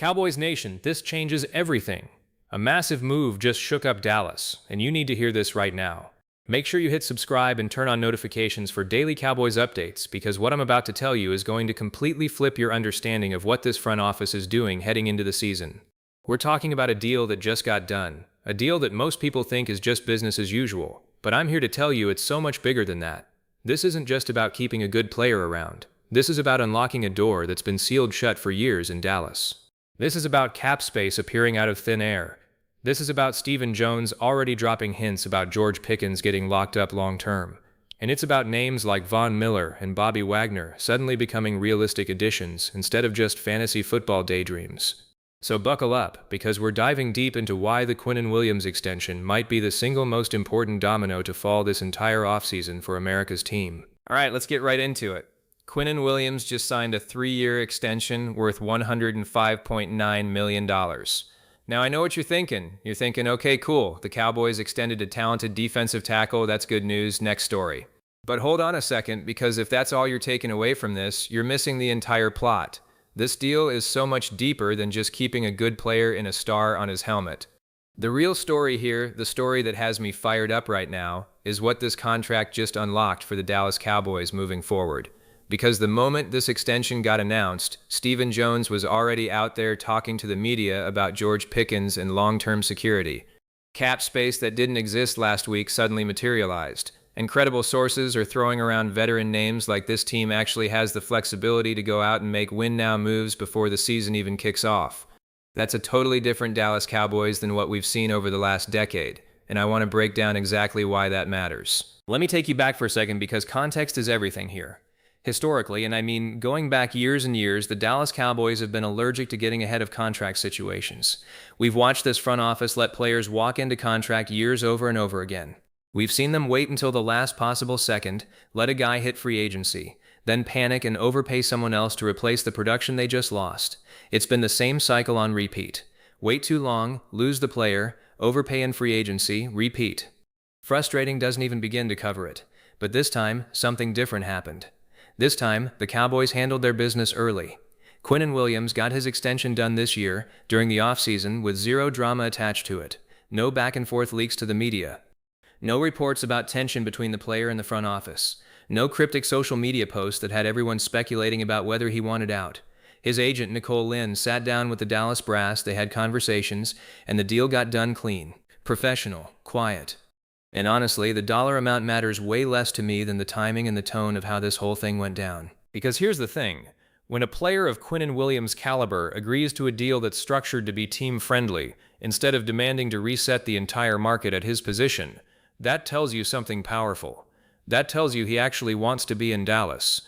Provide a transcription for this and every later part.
Cowboys Nation, this changes everything. A massive move just shook up Dallas, and you need to hear this right now. Make sure you hit subscribe and turn on notifications for daily Cowboys updates, because what I'm about to tell you is going to completely flip your understanding of what this front office is doing heading into the season. We're talking about a deal that just got done, a deal that most people think is just business as usual, but I'm here to tell you it's so much bigger than that. This isn't just about keeping a good player around. This is about unlocking a door that's been sealed shut for years in Dallas. This is about cap space appearing out of thin air. This is about Stephen Jones already dropping hints about George Pickens getting locked up long-term. And it's about names like Von Miller and Bobby Wagner suddenly becoming realistic additions instead of just fantasy football daydreams. So buckle up, because we're diving deep into why the Quinnen Williams extension might be the single most important domino to fall this entire offseason for America's team. All right, let's get right into it. Quinnen Williams just signed a 3-year extension worth $105.9 million. Now, I know what you're thinking. You're thinking, okay, cool. The Cowboys extended a talented defensive tackle. That's good news. Next story. But hold on a second, because if that's all you're taking away from this, you're missing the entire plot. This deal is so much deeper than just keeping a good player in a star on his helmet. The real story here, the story that has me fired up right now, is what this contract just unlocked for the Dallas Cowboys moving forward. Because the moment this extension got announced, Stephen Jones was already out there talking to the media about George Pickens and long-term security. Cap space that didn't exist last week suddenly materialized. Incredible sources are throwing around veteran names like this team actually has the flexibility to go out and make win-now moves before the season even kicks off. That's a totally different Dallas Cowboys than what we've seen over the last decade, and I want to break down exactly why that matters. Let me take you back for a second, because context is everything here. Historically, and I mean going back years and years, the Dallas Cowboys have been allergic to getting ahead of contract situations. We've watched this front office let players walk into contract years over and over again. We've seen them wait until the last possible second, let a guy hit free agency, then panic and overpay someone else to replace the production they just lost. It's been the same cycle on repeat. Wait too long, lose the player, overpay in free agency, repeat. Frustrating doesn't even begin to cover it. But this time, something different happened. This time, the Cowboys handled their business early. Quinnen Williams got his extension done this year, during the offseason, with zero drama attached to it. No back-and-forth leaks to the media. No reports about tension between the player and the front office. No cryptic social media posts that had everyone speculating about whether he wanted out. His agent, Nicole Lynn, sat down with the Dallas brass, they had conversations, and the deal got done clean. Professional. Quiet. And honestly, the dollar amount matters way less to me than the timing and the tone of how this whole thing went down. Because here's the thing. When a player of Quinnen Williams' caliber agrees to a deal that's structured to be team-friendly, instead of demanding to reset the entire market at his position, that tells you something powerful. That tells you he actually wants to be in Dallas.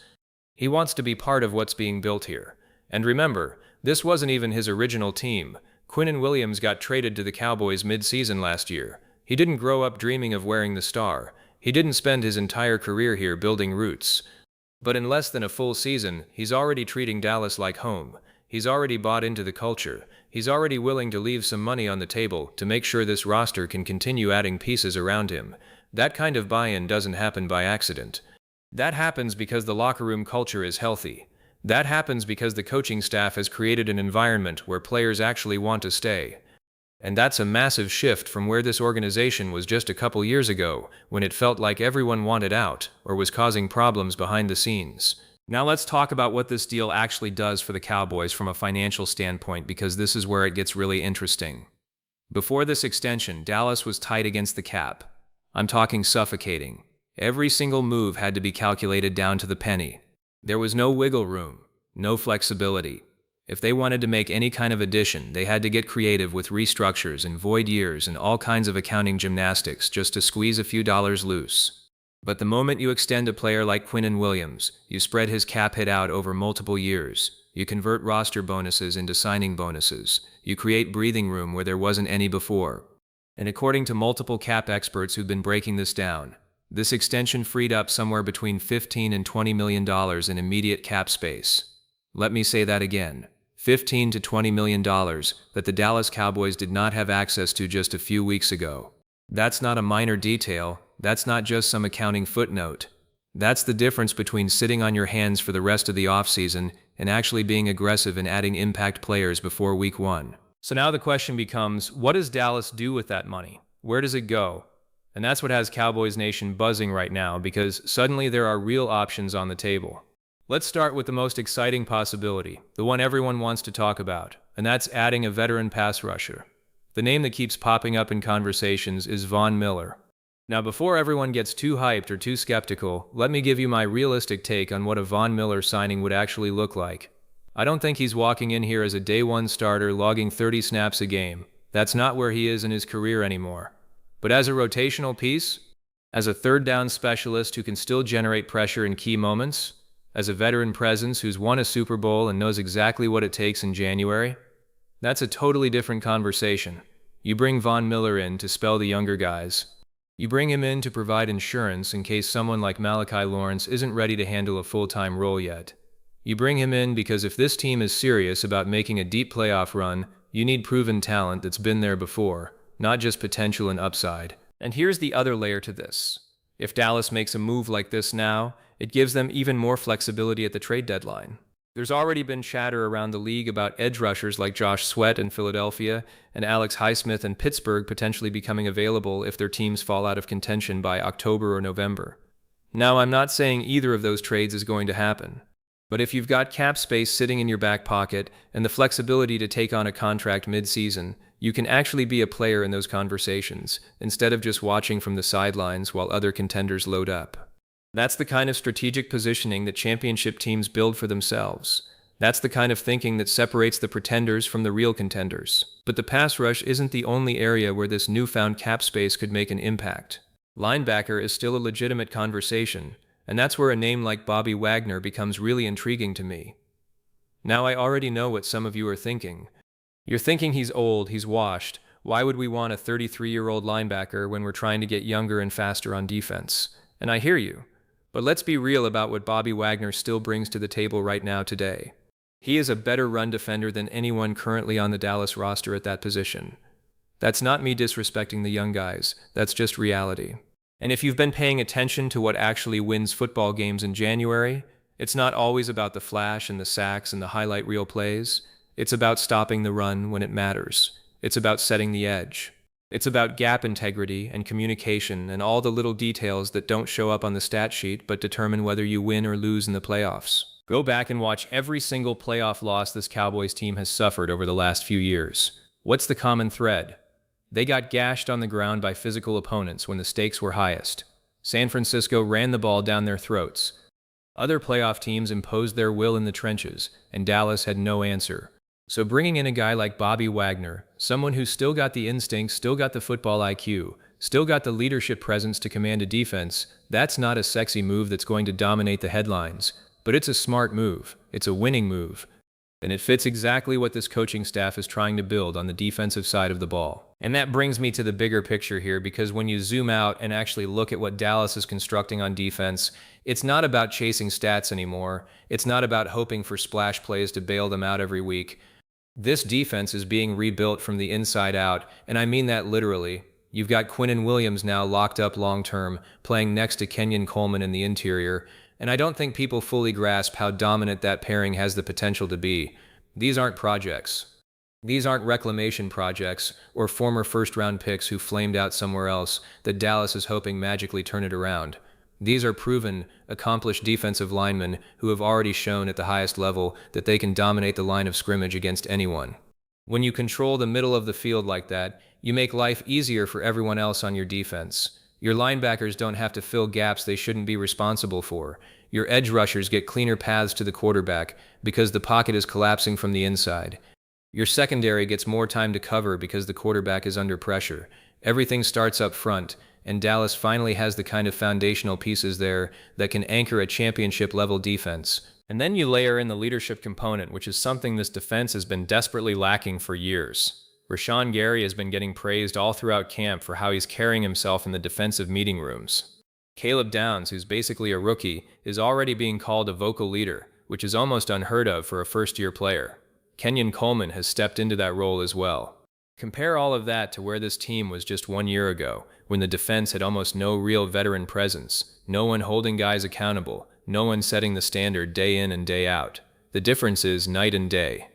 He wants to be part of what's being built here. And remember, this wasn't even his original team. Quinnen Williams got traded to the Cowboys mid-season last year. He didn't grow up dreaming of wearing the star. He didn't spend his entire career here building roots. But in less than a full season, he's already treating Dallas like home. He's already bought into the culture. He's already willing to leave some money on the table to make sure this roster can continue adding pieces around him. That kind of buy-in doesn't happen by accident. That happens because the locker room culture is healthy. That happens because the coaching staff has created an environment where players actually want to stay. And that's a massive shift from where this organization was just a couple years ago, when it felt like everyone wanted out or was causing problems behind the scenes. Now let's talk about what this deal actually does for the Cowboys from a financial standpoint, because this is where it gets really interesting. Before this extension, Dallas was tight against the cap. I'm talking suffocating. Every single move had to be calculated down to the penny. There was no wiggle room, no flexibility. If they wanted to make any kind of addition, they had to get creative with restructures and void years and all kinds of accounting gymnastics just to squeeze a few dollars loose. But the moment you extend a player like Quinnen Williams, you spread his cap hit out over multiple years. You convert roster bonuses into signing bonuses. You create breathing room where there wasn't any before. And according to multiple cap experts who've been breaking this down, this extension freed up somewhere between $15 and $20 million in immediate cap space. Let me say that again. $15 to $20 million that the Dallas Cowboys did not have access to just a few weeks ago. That's not a minor detail. That's not just some accounting footnote. That's the difference between sitting on your hands for the rest of the offseason and actually being aggressive and adding impact players before week 1. So now the question becomes, what does Dallas do with that money? Where does it go? And that's what has Cowboys Nation buzzing right now, because suddenly there are real options on the table. Let's start with the most exciting possibility, the one everyone wants to talk about, and that's adding a veteran pass rusher. The name that keeps popping up in conversations is Von Miller. Now, before everyone gets too hyped or too skeptical, let me give you my realistic take on what a Von Miller signing would actually look like. I don't think he's walking in here as a day one starter logging 30 snaps a game. That's not where he is in his career anymore. But as a rotational piece, as a third down specialist who can still generate pressure in key moments, as a veteran presence who's won a Super Bowl and knows exactly what it takes in January, that's a totally different conversation. You bring Von Miller in to spell the younger guys. You bring him in to provide insurance in case someone like Malachi Lawrence isn't ready to handle a full-time role yet. You bring him in because if this team is serious about making a deep playoff run, you need proven talent that's been there before, not just potential and upside. And here's the other layer to this. If Dallas makes a move like this now, it gives them even more flexibility at the trade deadline. There's already been chatter around the league about edge rushers like Josh Sweat in Philadelphia and Alex Highsmith in Pittsburgh potentially becoming available if their teams fall out of contention by October or November. Now, I'm not saying either of those trades is going to happen, but if you've got cap space sitting in your back pocket and the flexibility to take on a contract mid-season, you can actually be a player in those conversations instead of just watching from the sidelines while other contenders load up. That's the kind of strategic positioning that championship teams build for themselves. That's the kind of thinking that separates the pretenders from the real contenders. But the pass rush isn't the only area where this newfound cap space could make an impact. Linebacker is still a legitimate conversation, and that's where a name like Bobby Wagner becomes really intriguing to me. Now, I already know what some of you are thinking. You're thinking he's old, he's washed. Why would we want a 33-year-old linebacker when we're trying to get younger and faster on defense? And I hear you. But let's be real about what Bobby Wagner still brings to the table right now today. He is a better run defender than anyone currently on the Dallas roster at that position. That's not me disrespecting the young guys, that's just reality. And if you've been paying attention to what actually wins football games in January, it's not always about the flash and the sacks and the highlight reel plays. It's about stopping the run when it matters. It's about setting the edge. It's about gap integrity and communication and all the little details that don't show up on the stat sheet but determine whether you win or lose in the playoffs. Go back and watch every single playoff loss this Cowboys team has suffered over the last few years. What's the common thread? They got gashed on the ground by physical opponents when the stakes were highest. San Francisco ran the ball down their throats. Other playoff teams imposed their will in the trenches, and Dallas had no answer. So bringing in a guy like Bobby Wagner, someone who's still got the instincts, still got the football IQ, still got the leadership presence to command a defense, that's not a sexy move that's going to dominate the headlines. But it's a smart move. It's a winning move. And it fits exactly what this coaching staff is trying to build on the defensive side of the ball. And that brings me to the bigger picture here, because when you zoom out and actually look at what Dallas is constructing on defense, it's not about chasing stats anymore. It's not about hoping for splash plays to bail them out every week. This defense is being rebuilt from the inside out, and I mean that literally. You've got Quinnen Williams now locked up long-term, playing next to Quinnen Coleman in the interior, and I don't think people fully grasp how dominant that pairing has the potential to be. These aren't projects. These aren't reclamation projects or former first-round picks who flamed out somewhere else that Dallas is hoping magically turn it around. These are proven, accomplished defensive linemen who have already shown at the highest level that they can dominate the line of scrimmage against anyone. When you control the middle of the field like that, you make life easier for everyone else on your defense. Your linebackers don't have to fill gaps they shouldn't be responsible for. Your edge rushers get cleaner paths to the quarterback because the pocket is collapsing from the inside. Your secondary gets more time to cover because the quarterback is under pressure. Everything starts up front, and Dallas finally has the kind of foundational pieces there that can anchor a championship-level defense. And then you layer in the leadership component, which is something this defense has been desperately lacking for years. Rashawn Gary has been getting praised all throughout camp for how he's carrying himself in the defensive meeting rooms. Caleb Downs, who's basically a rookie, is already being called a vocal leader, which is almost unheard of for a first-year player. Quinnen Coleman has stepped into that role as well. Compare all of that to where this team was just 1 year ago, when the defense had almost no real veteran presence, no one holding guys accountable, no one setting the standard day in and day out. The difference is night and day.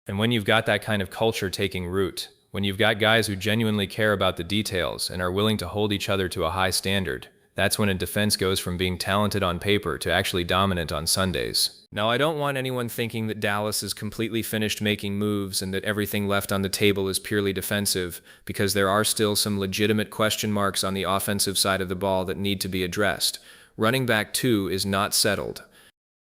And when you've got that kind of culture taking root, when you've got guys who genuinely care about the details and are willing to hold each other to a high standard, that's when a defense goes from being talented on paper to actually dominant on Sundays. Now, I don't want anyone thinking that Dallas is completely finished making moves and that everything left on the table is purely defensive, because there are still some legitimate question marks on the offensive side of the ball that need to be addressed. Running back 2 is not settled.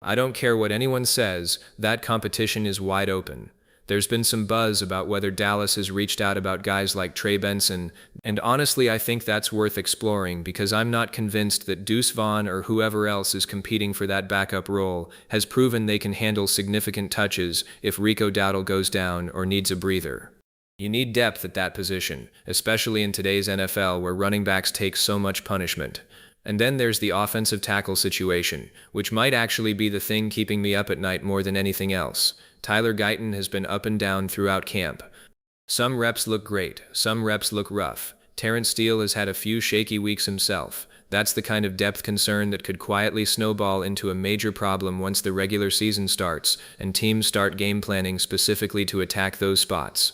I don't care what anyone says, that competition is wide open. There's been some buzz about whether Dallas has reached out about guys like Trey Benson, and honestly I think that's worth exploring because I'm not convinced that Deuce Vaughn or whoever else is competing for that backup role has proven they can handle significant touches if Rico Dowdle goes down or needs a breather. You need depth at that position, especially in today's NFL where running backs take so much punishment. And then there's the offensive tackle situation, which might actually be the thing keeping me up at night more than anything else. Tyler Guyton has been up and down throughout camp. Some reps look great, some reps look rough. Terrence Steele has had a few shaky weeks himself. That's the kind of depth concern that could quietly snowball into a major problem once the regular season starts and teams start game planning specifically to attack those spots.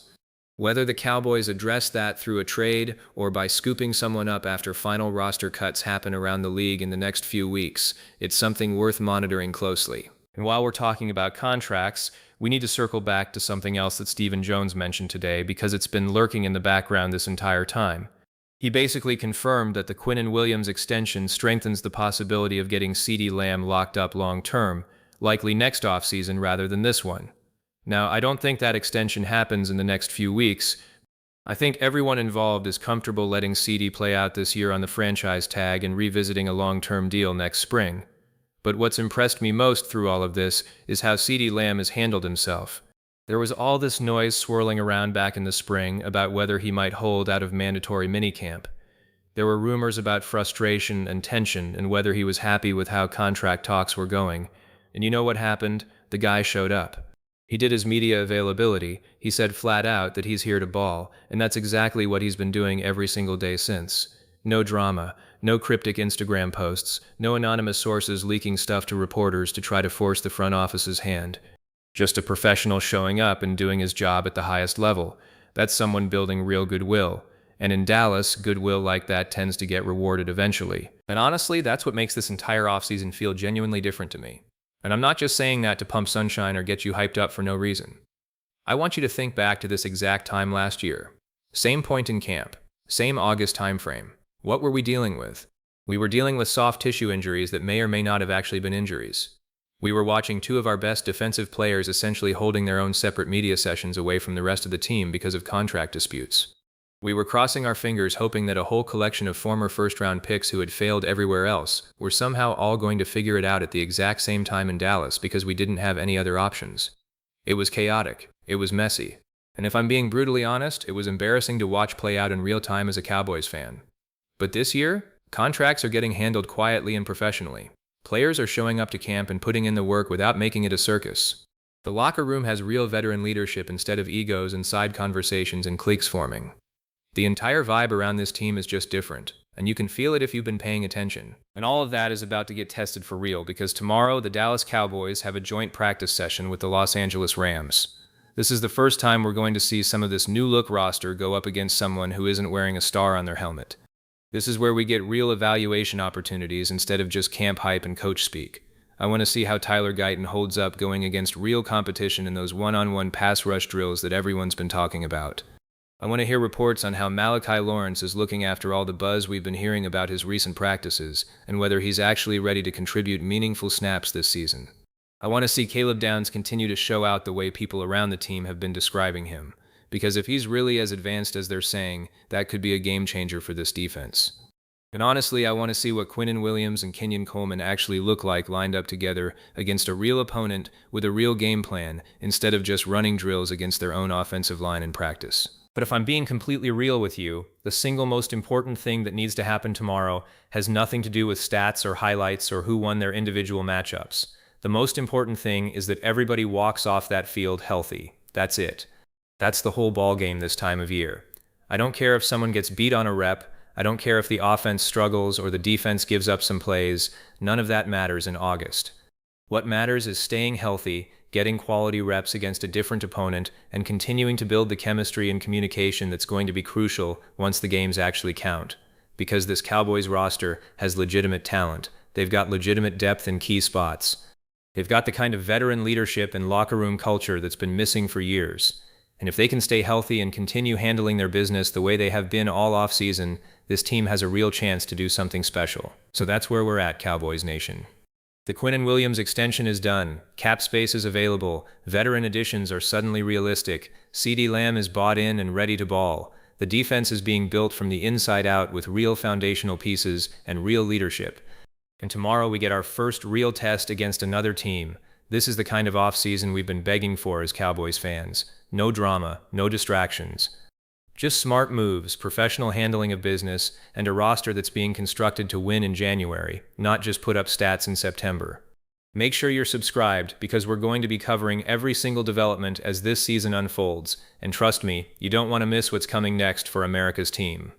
Whether the Cowboys address that through a trade or by scooping someone up after final roster cuts happen around the league in the next few weeks, it's something worth monitoring closely. And while we're talking about contracts, we need to circle back to something else that Stephen Jones mentioned today because it's been lurking in the background this entire time. He basically confirmed that the Quinnen Williams extension strengthens the possibility of getting CeeDee Lamb locked up long-term, likely next offseason rather than this one. Now, I don't think that extension happens in the next few weeks. I think everyone involved is comfortable letting CeeDee play out this year on the franchise tag and revisiting a long-term deal next spring. But what's impressed me most through all of this is how CeeDee Lamb has handled himself. There was all this noise swirling around back in the spring about whether he might hold out of mandatory minicamp. There were rumors about frustration and tension and whether he was happy with how contract talks were going. And you know what happened? The guy showed up. He did his media availability, he said flat out that he's here to ball, and that's exactly what he's been doing every single day since. No drama, no cryptic Instagram posts, no anonymous sources leaking stuff to reporters to try to force the front office's hand. Just a professional showing up and doing his job at the highest level. That's someone building real goodwill. And in Dallas, goodwill like that tends to get rewarded eventually. And honestly, that's what makes this entire offseason feel genuinely different to me. And I'm not just saying that to pump sunshine or get you hyped up for no reason. I want you to think back to this exact time last year. Same point in camp. Same August time frame. What were we dealing with? We were dealing with soft tissue injuries that may or may not have actually been injuries. We were watching two of our best defensive players essentially holding their own separate media sessions away from the rest of the team because of contract disputes. We were crossing our fingers hoping that a whole collection of former first-round picks who had failed everywhere else were somehow all going to figure it out at the exact same time in Dallas because we didn't have any other options. It was chaotic. It was messy. And if I'm being brutally honest, it was embarrassing to watch play out in real time as a Cowboys fan. But this year, contracts are getting handled quietly and professionally. Players are showing up to camp and putting in the work without making it a circus. The locker room has real veteran leadership instead of egos and side conversations and cliques forming. The entire vibe around this team is just different, and you can feel it if you've been paying attention. And all of that is about to get tested for real because tomorrow the Dallas Cowboys have a joint practice session with the Los Angeles Rams. This is the first time we're going to see some of this new-look roster go up against someone who isn't wearing a star on their helmet. This is where we get real evaluation opportunities instead of just camp hype and coach speak. I want to see how Tyler Guyton holds up going against real competition in those one-on-one pass rush drills that everyone's been talking about. I want to hear reports on how Malachi Lawrence is looking after all the buzz we've been hearing about his recent practices, and whether he's actually ready to contribute meaningful snaps this season. I want to see Caleb Downs continue to show out the way people around the team have been describing him, because if he's really as advanced as they're saying, that could be a game changer for this defense. And honestly, I want to see what Quinnen Williams and Kenyon Coleman actually look like lined up together against a real opponent with a real game plan, instead of just running drills against their own offensive line in practice. But if I'm being completely real with you, the single most important thing that needs to happen tomorrow has nothing to do with stats or highlights or who won their individual matchups. The most important thing is that everybody walks off that field healthy. That's it. That's the whole ball game this time of year. I don't care if someone gets beat on a rep. I don't care if the offense struggles or the defense gives up some plays. None of that matters in August. What matters is staying healthy, getting quality reps against a different opponent, and continuing to build the chemistry and communication that's going to be crucial once the games actually count. Because this Cowboys roster has legitimate talent. They've got legitimate depth in key spots. They've got the kind of veteran leadership and locker room culture that's been missing for years. And if they can stay healthy and continue handling their business the way they have been all offseason, this team has a real chance to do something special. So that's where we're at, Cowboys Nation. The Quinnen Williams extension is done, cap space is available, veteran additions are suddenly realistic, CeeDee Lamb is bought in and ready to ball. The defense is being built from the inside out with real foundational pieces and real leadership. And tomorrow we get our first real test against another team. This is the kind of offseason we've been begging for as Cowboys fans. No drama, no distractions. Just smart moves, professional handling of business, and a roster that's being constructed to win in January, not just put up stats in September. Make sure you're subscribed because we're going to be covering every single development as this season unfolds. And trust me, you don't want to miss what's coming next for America's team.